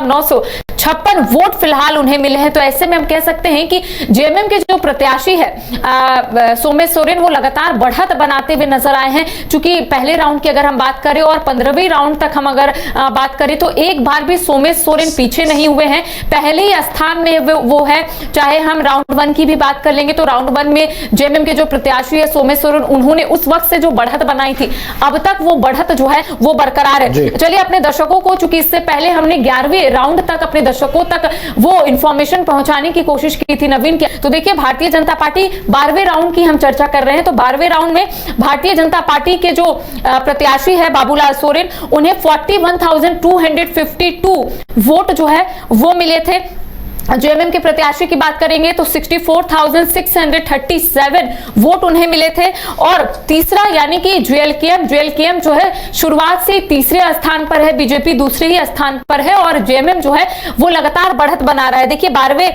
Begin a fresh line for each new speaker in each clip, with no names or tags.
956 vote फिलहाल उन्हें मिले हैं। तो ऐसे में हम कह सकते हैं कि जेएमएम के जो प्रत्याशी है सोमेश सोरेन वो लगातार बढ़त बनाते हुए नजर आए हैं। चूंकि पहले राउंड की अगर हम बात करें और 15वीं राउंड तक हम अगर बात करें तो एक बार भी सोमेश सोरेन पीछे नहीं हुए हैं, पहले ही स्थान में वो है। चाहे हम राउंड 1 की भी बात कर लेंगे तो राउंड 1 में जेएमएम के जो प्रत्याशी है सोमेश सोरेन, उन्होंने उस वक्त से जो बढ़त बनाई थी अब तक वो बढ़त जो है वो बरकरार है। चलिए अपने दर्शकों को, चूंकि इससे पहले हमने 11वें राउंड तक अपने दर्शकों तक वो इंफॉर्मेशन पहुंचाने की कोशिश की थी नवीन की। तो देखिए भारतीय जनता पार्टी 12वें राउंड की हम चर्चा कर रहे हैं। तो 12वें राउंड में भारतीय जनता पार्टी के जो प्रत्याशी है बाबूलाल सोरेन, उन्हें 41,252 वोट जो है वो मिले थे। जेएमएम के प्रत्याशी की बात करेंगे तो 64,637 वोट उन्हें मिले थे। और तीसरा यानी कि जेएलकेएम जो है शुरुआत से तीसरे स्थान पर है, बीजेपी दूसरे ही स्थान पर है और जेएमएम जो है वो लगातार बढ़त बना रहा है। देखिए 12वें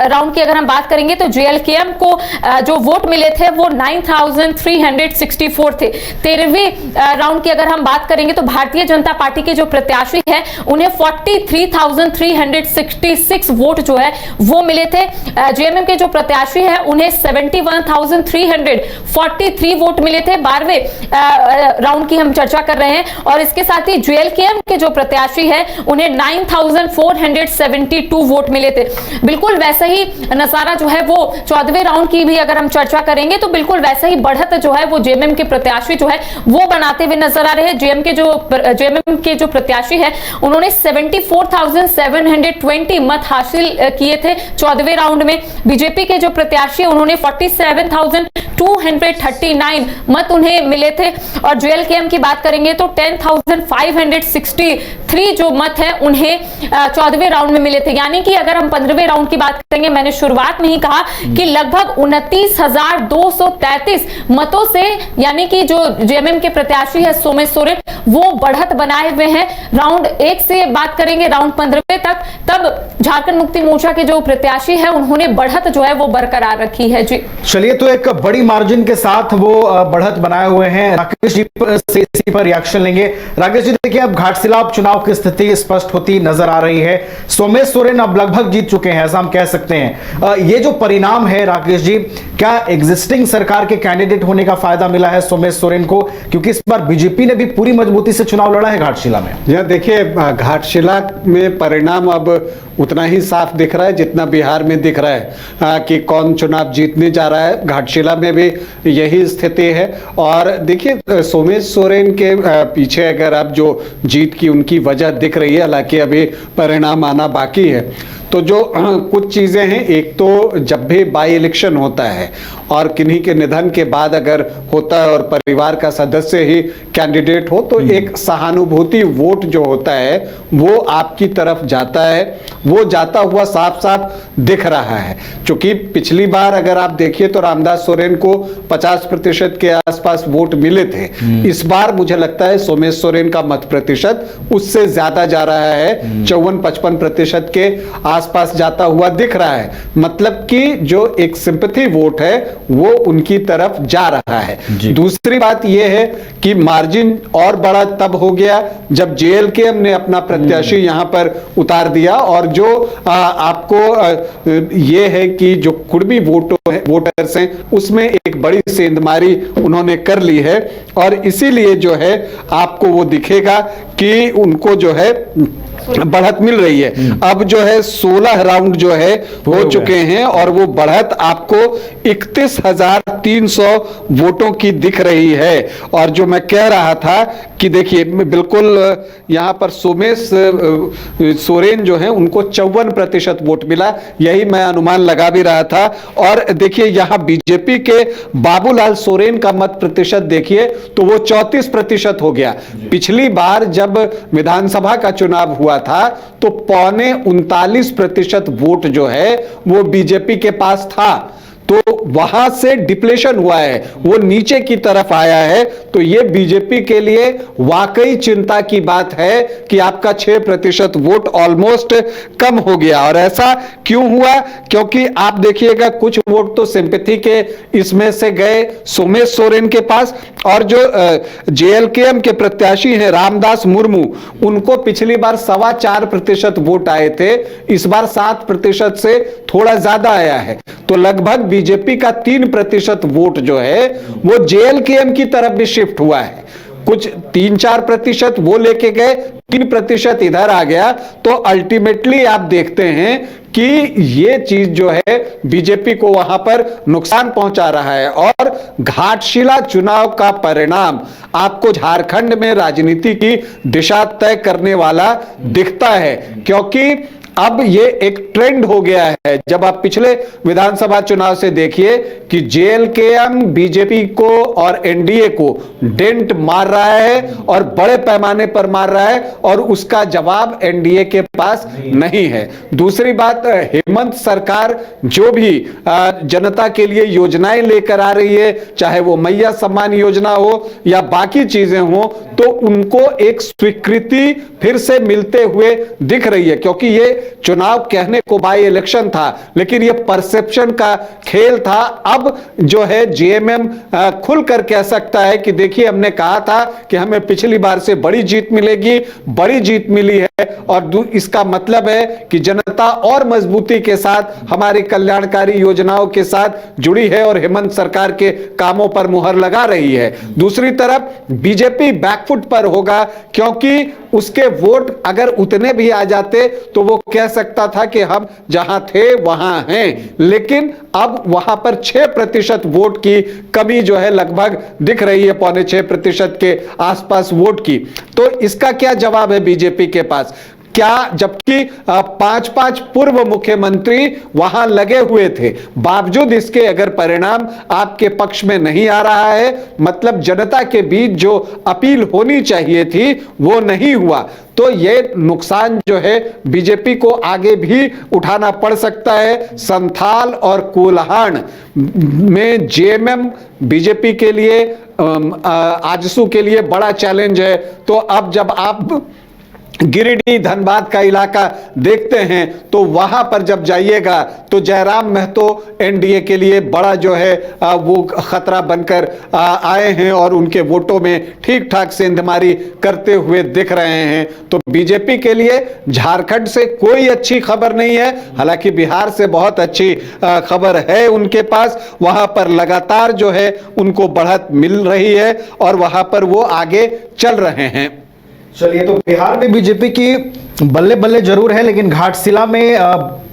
राउंड की अगर हम बात करेंगे तो जेएलकेएम को जो वोट मिले थे वो 9,364 थे। 13वीं राउंड की अगर हम बात करेंगे तो भारतीय जनता पार्टी के जो प्रत्याशी है उन्हें 43,366 वोट जो है वो मिले थे। जेएमएम के जो प्रत्याशी है उन्हें 71,343 वोट मिले थे। 12वें राउंड की हम चर्चा कर रहे हैं। और इसके साथ ही जेएलकेएम के जो प्रत्याशी है उन्हें 9,472 वोट मिले थे। बिल्कुल वैसा ही नजारा जो है वो 14वें राउंड की भी अगर हम चर्चा करेंगे तो बिल्कुल वैसा ही बढ़त जो है वो जेएमएम के प्रत्याशी जो है वो बनाते हुए नजर आ रहे हैं। जेएमएम के जो प्रत्याशी है उन्होंने 74,720 मत हासिल किए थे 14वें राउंड में। बीजेपी के जो प्रत्याशी उन्होंने 47,239 मत उन्हें मिले थे। और जेएलकेएम की बात करेंगे तो 10,563 जो मत है उन्हें 14वें राउंड में मिले थे। यानी कि अगर हम 15वें राउंड की बात करेंगे, मैंने शुरुआत में ही कहा कि लगभग 29,233 मतों से यानी कि जो जेएमएम के प्रत्याशी है सोमेश सोरेन वो बढ़त बनाए हुए हैं। राउंड 1 से बात करेंगे राउंड 15वें तक, तब झारखंड मुक्ति मोर्चा के जो प्रत्याशी है उन्होंने बढ़त जो है वो बरकरार रखी है। जी
चलिए, तो एक बड़ी मार्जिन के साथ वो बढ़त बनाए हुए हैं। राकेश जी से इसी पर रिएक्शन लेंगे। राकेश जी देखिए, अब घाटशिला उपचुनाव की स्थिति स्पष्ट होती नजर आ रही है। सोमेश सोरेन अब लगभग जीत चुके हैं, ऐसा हम कह सकते हैं। ये जो परिणाम है राकेश जी, क्या एग्जिस्टिंग सरकार के कैंडिडेट होने का फायदा मिला है सोमेश सोरेन को? क्योंकि इस बार बीजेपी ने भी पूरी मजबूती से चुनाव लड़ा है घाटशिला में।
यह देखिए, घाटशिला में परिणाम अब उतना ही साफ दिख रहा है जितना बिहार में दिख रहा है कि कौन चुनाव जीतने जा रहा है। घाटशिला में भी यही स्थिति है। और देखिए, सोमेश सोरेन के पीछे अगर अब जो जीत की उनकी वजह दिख रही है, हालांकि अभी परिणाम आना बाकी है, तो जो कुछ चीज़ें हैं, एक तो जब भी बाई इलेक्शन होता है और किन्हीं के निधन के बाद अगर होता है और परिवार का सदस्य ही कैंडिडेट हो तो एक सहानुभूति वोट जो होता है वो आपकी तरफ जाता है। वो जाता हुआ साफ साफ दिख रहा है। क्योंकि पिछली बार अगर आप देखिए तो रामदास सोरेन को 50% के आसपास वोट मिले थे। इस बार मुझे लगता है सोमेश सोरेन का मत प्रतिशत उससे ज्यादा जा रहा है, 54-55% के आसपास जाता हुआ दिख रहा है। मतलब कि जो एक सिंपैथी वोट है वो उनकी तरफ जा रहा है। दूसरी बात यह है कि मार्जिन और बड़ा तब हो गया जब जेएलकेएम ने अपना प्रत्याशी यहां पर उतार दिया। और जो आपको ये है कि जो कुर्मी वोटर्स हैं उसमें एक बड़ी सेंधमारी उन्होंने कर ली है। और इसीलिए जो है आपको वो दिखेगा कि उनको जो है बढ़त मिल रही है। अब जो है 16 राउंड जो है हो चुके हैं और वो बढ़त आपको 31,300 वोटों की दिख रही है। और जो मैं कह रहा था कि देखिए, बिल्कुल यहां पर सोमेश सोरेन जो है उनको 54% वोट मिला, यही मैं अनुमान लगा भी रहा था। और देखिए यहां बीजेपी के बाबूलाल सोरेन का मत प्रतिशत देखिए तो वो 34% हो गया। पिछली बार जब विधानसभा का चुनाव हुआ था तो 39.25% वोट जो है वो बीजेपी के पास था। तो वहां से डिप्लेशन हुआ है, वो नीचे की तरफ आया है। तो ये बीजेपी के लिए वाकई चिंता की बात है कि आपका 6% वोट ऑलमोस्ट कम हो गया। और ऐसा क्यों हुआ? क्योंकि आप देखिएगा कुछ वोट तो सिंपैथी के इसमें से गए सोमेश सोरेन के पास, और जो जेएलकेएम के प्रत्याशी हैं रामदास मुर्मू, उनको पिछली बार 4.25% वोट आए थे, इस बार 7% से थोड़ा ज्यादा आया है। तो लगभग बीजेपी का 3% वोट जो है वो जेएलकेएम की तरफ भी शिफ्ट हुआ है। कुछ 3-4% वो लेके गए, 3% इधर आ गया। तो अल्टीमेटली आप देखते हैं कि ये चीज जो है बीजेपी को वहां पर नुकसान पहुंचा रहा है। और घाटशिला चुनाव का परिणाम आपको झारखंड में राजनीति की दिशा तय करने वाला दिखता है, क्योंकि अब ये एक ट्रेंड हो गया है। जब आप पिछले विधानसभा चुनाव से देखिए कि जेएलकेएम बीजेपी को और एनडीए को डेंट मार रहा है और बड़े पैमाने पर मार रहा है, और उसका जवाब एनडीए के पास नहीं है। दूसरी बात, हेमंत सरकार जो भी जनता के लिए योजनाएं लेकर आ रही है, चाहे वो मैया सम्मान योजना हो या बाकी चीजें हो, तो उनको एक स्वीकृति फिर से मिलते हुए दिख रही है। क्योंकि ये चुनाव कहने को बाई इलेक्शन था, लेकिन ये परसेप्शन का खेल था। अब जो है जेएमएम खुलकर कह सकता है कि देखिए, हमने कहा था कि हमें पिछली बार से बड़ी जीत मिलेगी, बड़ी जीत मिली है, और इसका मतलब है कि जनता और मजबूती के साथ हमारी कल्याणकारी योजनाओं के साथ जुड़ी है और हेमंत सरकार के कामों पर मुहर लगा रही है। दूसरी तरफ बीजेपी बैकफुट पर होगा, क्योंकि उसके वोट अगर उतने भी आ जाते तो वो कह सकता था कि हम जहां थे वहां हैं, लेकिन अब वहां पर 6% वोट की कमी जो है लगभग दिख रही है, 5.25% के आसपास वोट की। तो इसका क्या जवाब है बीजेपी के पास? क्या, जबकि 5 पूर्व मुख्यमंत्री वहां लगे हुए थे, बावजूद इसके अगर परिणाम आपके पक्ष में नहीं आ रहा है, मतलब जनता के बीच जो अपील होनी चाहिए थी वो नहीं हुआ, तो ये नुकसान जो है बीजेपी को आगे भी उठाना पड़ सकता है। संथाल और कोल्हान में जेएमएम बीजेपी के लिए, आजसू के लिए बड़ा चैलेंज है। तो अब जब आप गिरिडीह धनबाद का इलाका देखते हैं तो वहां पर जब जाइएगा तो जयराम महतो एनडीए के लिए बड़ा जो है वो खतरा बनकर आए हैं और उनके वोटों में ठीक ठाक सेंधमारी करते हुए दिख रहे हैं। तो बीजेपी के लिए झारखंड से कोई अच्छी खबर नहीं है, हालांकि बिहार से बहुत अच्छी खबर है उनके पास। वहां पर लगातार जो है उनको बढ़त मिल रही है और वहां पर वो आगे चल रहे हैं।
चलिए, तो बिहार में बीजेपी की बल्ले बल्ले जरूर है, लेकिन घाटशिला में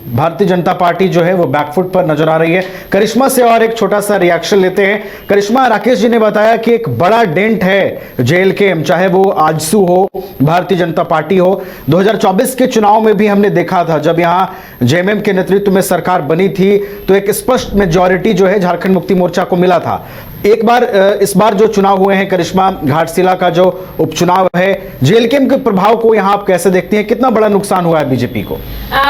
भारतीय जनता पार्टी जो है वो बैकफुट पर नजर आ रही है। करिश्मा से और एक छोटा सा रिएक्शन लेते हैं। करिश्मा, राकेश जी ने बताया कि एक बड़ा डेंट है जेएलकेएम, चाहे वो आजसू हो, भारतीय जनता पार्टी हो। 2024 के चुनाव में भी हमने देखा था, जब यहां जेएमएम के नेतृत्व में सरकार बनी थी तो एक स्पष्ट मेजॉरिटी जो है झारखंड मुक्ति मोर्चा को मिला था। एक बार इस बार जो चुनाव हुए हैं करिश्मा, घाटशिला का जो उपचुनाव है, जेएलकेएम के प्रभाव को यहां आप कैसे देखते हैं? कितना बड़ा नुकसान हुआ है बीजेपी को?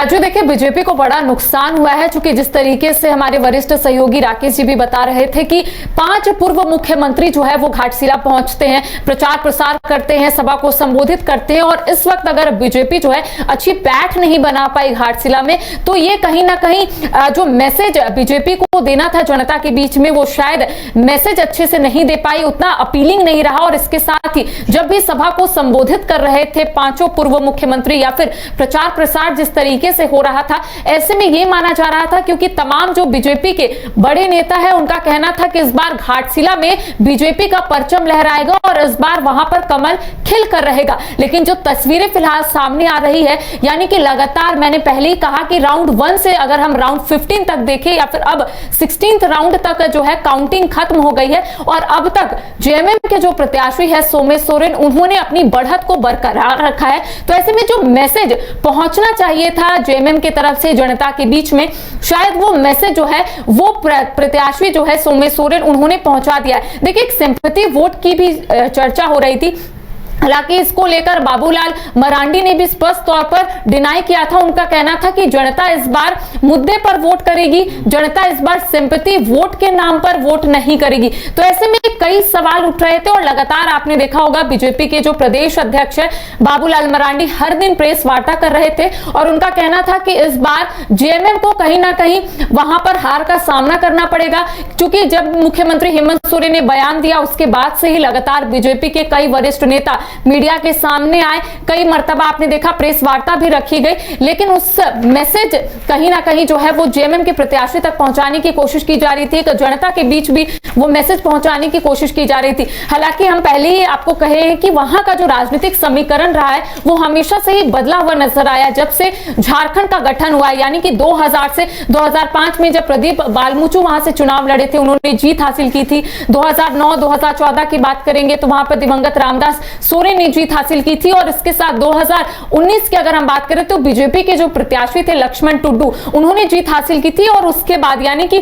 जो देखिए, बीजेपी को बड़ा नुकसान हुआ है, क्योंकि जिस तरीके से हमारे वरिष्ठ सहयोगी राकेश जी भी बता रहे थे कि 5 पूर्व मुख्यमंत्री जो है वो घाटशिला पहुंचते हैं, प्रचार प्रसार करते हैं, सभा को संबोधित करते हैं, और इस वक्त अगर बीजेपी जो है अच्छी पैठ नहीं बना पाई घाटशिला में, तो ये कहीं ना कहीं जो मैसेज बीजेपी को देना था जनता के बीच में, वो शायद मैसेज अच्छे से नहीं दे पाई, उतना अपीलिंग नहीं रहा। और इसके साथ ही जब भी सभा को संबोधित कर रहे थे 5 पूर्व मुख्यमंत्री, या फिर प्रचार प्रसार जिस तरीके से हो रहा था, ऐसे में यह माना जा रहा था, क्योंकि तमाम जो बीजेपी के बड़े नेता है उनका कहना था कि इस बार घाटशिला में बीजेपी का परचम लहराएगा और इस बार वहां पर कमल खिल कर रहेगा। लेकिन जो तस्वीरें फिलहाल सामने आ रही है, यानी कि लगातार, मैंने पहले ही कहा कि राउंड 1 से अगर हम राउंड 15 तक देखें, या फिर अब 16th राउंड तक जो है काउंटिंग खत्म हो गई है, और अब तक जेएमएम के जो प्रत्याशी है सोमेश सोरेन, उन्होंने अपनी बढ़त को बरकरार रखा है। तो ऐसे में जो मैसेज पहुंचना चाहिए था जेएमएम की तरफ से जनता के बीच में, शायद वो मैसेज जो है वो प्रत्याशी जो है सोमेश सोरेन, उन्होंने पहुंचा दिया है। देखिए, एक सिंपैथी वोट की भी चर्चा हो रही थी। हालांकि इसको लेकर बाबूलाल मरांडी ने भी स्पष्ट तौर पर डिनाई किया था। उनका कहना था कि जनता इस बार मुद्दे पर वोट करेगी, जनता इस बार सिंपैथी वोट के नाम पर वोट नहीं करेगी। तो ऐसे में कई सवाल उठ रहे थे और लगातार आपने देखा होगा बीजेपी के जो प्रदेश अध्यक्ष है बाबूलाल मरांडी हर दिन प्रेस वार्ता कर रहे थे और उनका कहना था कि इस बार जेएमएम को कहीं ना कहीं वहां पर हार का सामना करना पड़ेगा, क्योंकि जब मुख्यमंत्री हेमंत सोरेन ने बयान दिया उसके बाद से ही लगातार बीजेपी के कई वरिष्ठ नेता मीडिया के सामने आए, कई मर्तबा आपने देखा प्रेस वार्ता भी रखी गई, लेकिन उस मैसेज कहीं ना कहीं जो है वो जेएमएम के प्रत्याशी तक पहुंचाने की कोशिश की जा रही थी, तो जनता के बीच भी वो मैसेज पहुंचाने की कोशिश की जा रही थी। हालांकि हम पहले ही आपको कहे हैं कि वहां का जो राजनीतिक समीकरण रहा है वो हमेशा से ही बदला हुआ नजर आया जब से झारखंड का गठन हुआ है, यानी कि 2000 से 2005 में जब प्रदीप बालमुचु वहां से चुनाव लड़े थे उन्होंने जीत हासिल की थी। 2009-2014 की बात करेंगे तो वहां पर दिवंगत रामदास सोरेन ने जीत हासिल की थी और इसके साथ 2019 की अगर हम बात करें तो बीजेपी के जो प्रत्याशी थे लक्ष्मण टुड्डू उन्होंने जीत हासिल की थी और उसके बाद यानी कि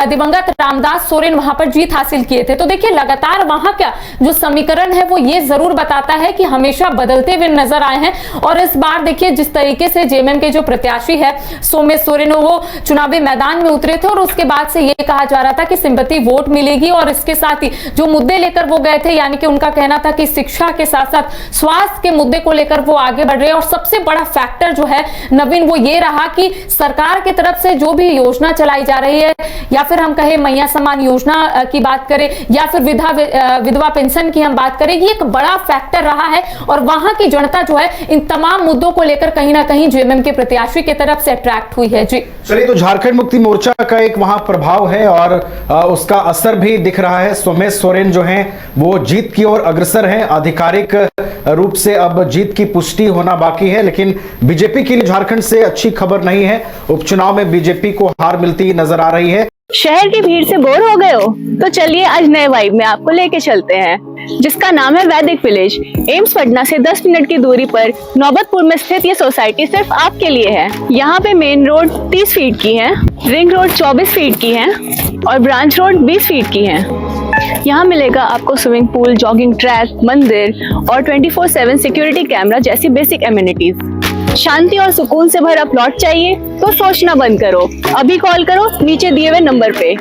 दिवंगत रामदास सोरेन वहां पर जीत हासिल किए थे। तो देखिए लगातार वहां का जो समीकरण है वो ये जरूर बताता है कि हमेशा बदलते हुए नजर आए हैं और इस बार देखिए जिस तरीके से जेएमएम के जो प्रत्याशी है सोमेश सोरेन वो चुनावी मैदान में उतरे थे और उसके बाद से ये कहा जा रहा था कि सिंपैथी वोट मिलेगी और इसके साथ ही जो मुद्दे लेकर वो गए थे यानी कि उनका कहना था कि शिक्षा के साथ साथ स्वास्थ्य के मुद्दे को लेकर वो आगे बढ़ रहे हैं और सबसे बड़ा फैक्टर जो है नवीन वो ये रहा कि सरकार की तरफ से जो भी योजना चलाई जा रही है या फिर हम कहें मैया समान योजना की बात करें या फिर विधवा पेंशन की हम बात करें, ये एक बड़ा फैक्टर रहा है और वहां की जनता जो है इन तमाम मुद्दों को लेकर कहीं ना कहीं जेएमएम के प्रत्याशी की तरफ से अट्रैक्ट हुई है। जी
चलिए, तो झारखंड मुक्ति मोर्चा का एक वहां प्रभाव है और उसका असर भी दिख रहा है। सोमेश सोरेन जो हैं वो जीत की ओर अग्रसर हैं, आधिकारिक रूप से अब जीत की पुष्टि होना बाकी है, लेकिन बीजेपी के लिए झारखंड से अच्छी खबर नहीं है। उपचुनाव में बीजेपी को हार मिलती नजर आ रही है।
शहर की भीड़ से बोर हो गए हो तो चलिए आज नए वाइब में आपको लेके चलते हैं जिसका नाम है वैदिक विलेज। एम्स पटना से 10 मिनट की दूरी पर नौबतपुर में स्थित ये सोसाइटी सिर्फ आपके लिए है। यहाँ पे मेन रोड 30 फीट की है, रिंग रोड 24 फीट की है और ब्रांच रोड 20 फीट की है। यहाँ मिलेगा आपको स्विमिंग पूल, जॉगिंग ट्रैक, मंदिर और 24/7 सिक्योरिटी कैमरा जैसी बेसिक एमिनिटीज। शांति और सुकून से भरा प्लॉट चाहिए तो सोचना बंद करो, अभी कॉल करो नीचे दिए हुए नंबर पे।